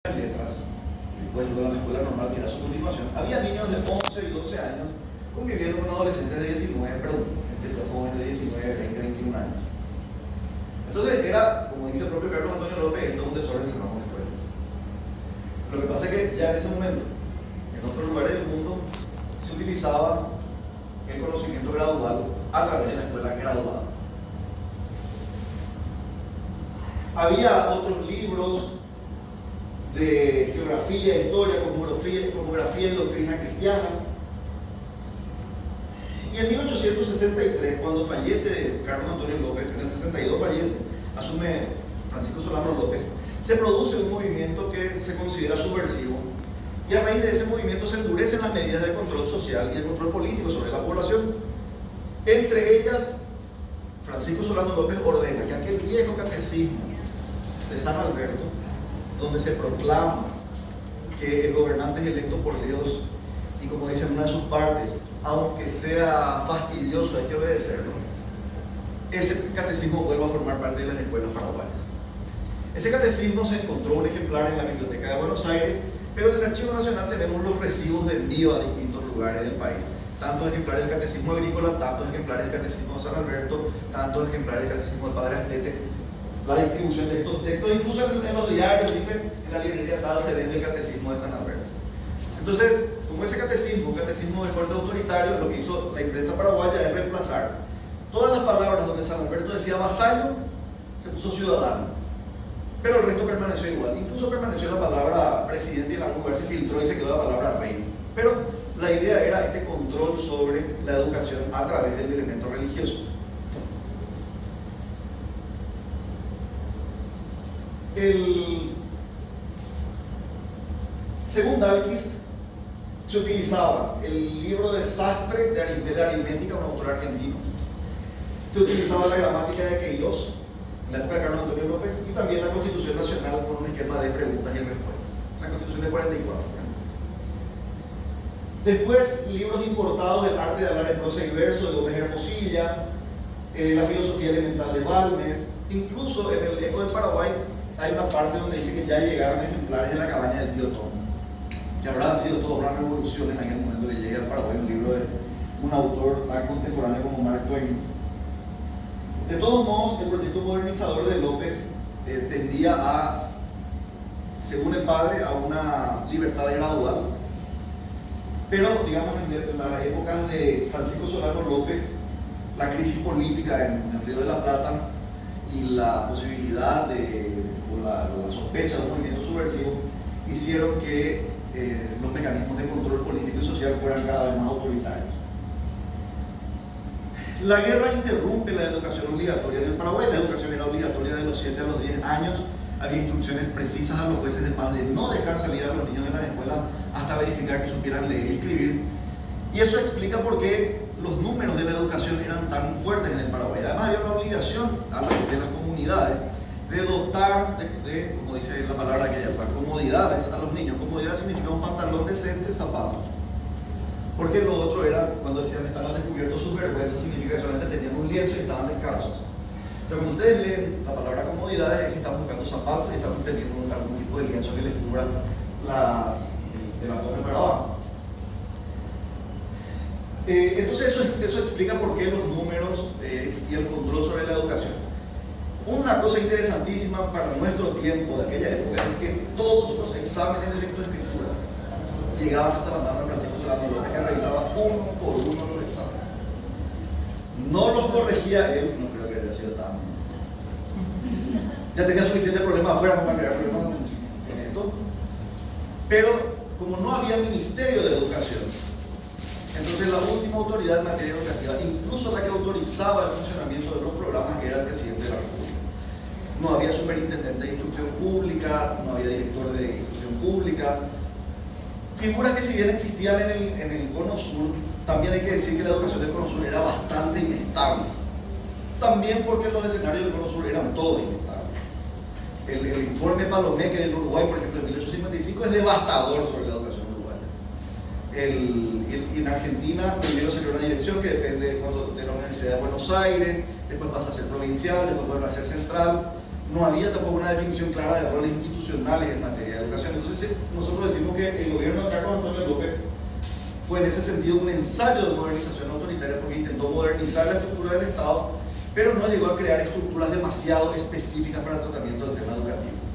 letras, después luego en la escuela normal, mira su continuación, había niños de 11 y 12 años conviviendo con adolescentes de 19, perdón, entre jóvenes de 19, 20, 21 años. Entonces era, como dice el propio Carlos Antonio López, esto es un desorden cerrado en la escuela. Lo que pasa es que ya en ese momento, en otros lugares del mundo, se utilizaba el conocimiento gradual a través de la escuela graduada. Había otros libros de geografía, historia, cosmografía y doctrina cristiana. Y en 1863, cuando fallece Carlos Antonio López, en el 62 fallece, asume Francisco Solano López, se produce un movimiento que se considera subversivo, y a raíz de ese movimiento se endurecen las medidas de control social y el control político sobre la población. Entre ellas, Francisco Solano López ordena que aquel viejo catecismo de San Alberto, donde se proclama que el gobernante es electo por Dios, y como dice en una de sus partes, aunque sea fastidioso hay que obedecerlo, ese catecismo vuelve a formar parte de las escuelas paraguayas. Ese catecismo se encontró un ejemplar en la Biblioteca de Buenos Aires, pero en el Archivo Nacional tenemos los recibos de envío a distintos lugares del país. Tantos ejemplares del Catecismo Agrícola, tantos ejemplares del Catecismo de San Alberto, tantos ejemplares del Catecismo del Padre Astete. La distribución de estos textos, incluso en los diarios dicen en la librería tal se vende el Catecismo de San Alberto. Entonces, como ese catecismo, un catecismo de corte autoritario, lo que hizo la imprenta paraguaya es reemplazar todas las palabras donde San Alberto decía vasallo, se puso ciudadano, pero el resto permaneció igual. Incluso permaneció la palabra presidente y en algún lugar se filtró y se quedó la palabra rey. Pero la idea era este control sobre la educación a través del elemento religioso. Según Dahlquist, se utilizaba el libro de Sastre de aritmética, un autor argentino. Se utilizaba la gramática de Queiroz en la época de Carlos Antonio López, y también la Constitución Nacional con un esquema de preguntas y respuestas, la Constitución de 44. Después, libros importados del arte de hablar en prosa y verso de Gómez Hermosilla, la filosofía elemental de Balmes. Incluso en el Eco del Paraguay hay una parte donde dice que ya llegaron ejemplares de la cabaña del tío Tom, que habrá sido toda una revolución en aquel momento que llegue al Paraguay un libro de un autor tan contemporáneo como Mark Twain. De todos modos, el proyecto modernizador de López tendía a, según el padre, a una libertad gradual, pero digamos en las épocas de Francisco Solano López, la crisis política en el Río de la Plata y la posibilidad o la sospecha de un movimiento subversivo hicieron que los mecanismos de control político y social fueran cada vez más autoritarios. La guerra interrumpe la educación obligatoria en el Paraguay. La educación era obligatoria de los 7 a los 10 años. Había instrucciones precisas a los jueces de paz de no dejar salir a los niños de la escuela hasta verificar que supieran leer y escribir. Y eso explica por qué los números de la educación eran tan fuertes en el Paraguay. Además había una obligación de las comunidades de dotar de, como dice la palabra que llama, comodidades a los niños. Comodidad significa un pantalón decente, zapatos. Porque lo otro era, cuando decían estaban descubiertos sus vergüenzas, significa que solamente tenían un lienzo y estaban descalzos. Pero cuando ustedes leen la palabra comodidades, es que están buscando zapatos y están teniendo algún tipo de lienzo que les cubra de la torre para abajo. Entonces eso explica por qué los números y el control sobre la educación. Una cosa interesantísima para nuestro tiempo de aquella época es que todos los exámenes de lectoescritura llegaban hasta la mano de Francisco Solano López, que revisaba uno por uno los exámenes. No los corregía él, no creo que haya sido tan... Ya tenía suficiente problema afuera para crear problemas en esto. Pero como no había ministerio de educación, entonces la última autoridad en materia educativa, incluso la que autorizaba el funcionamiento de los programas, era el presidente de la República. No había superintendente de instrucción pública, no había director de instrucción pública. Figuras que si bien existían en el Cono Sur, también hay que decir que la educación del Cono Sur era bastante inestable. También porque los escenarios del Cono Sur eran todos inestables. El informe Palomeque del Uruguay, por ejemplo, en 1855, es devastador sobre la educación uruguaya. En Argentina primero se creó una dirección que depende de la Universidad de Buenos Aires, después pasa a ser provincial, después vuelve a ser central. no había tampoco una definición clara de roles institucionales en materia de educación. Entonces nosotros decimos que el gobierno de Carlos Antonio López fue en ese sentido un ensayo de modernización autoritaria, porque intentó modernizar la estructura del Estado, pero no llegó a crear estructuras demasiado específicas para el tratamiento del tema educativo.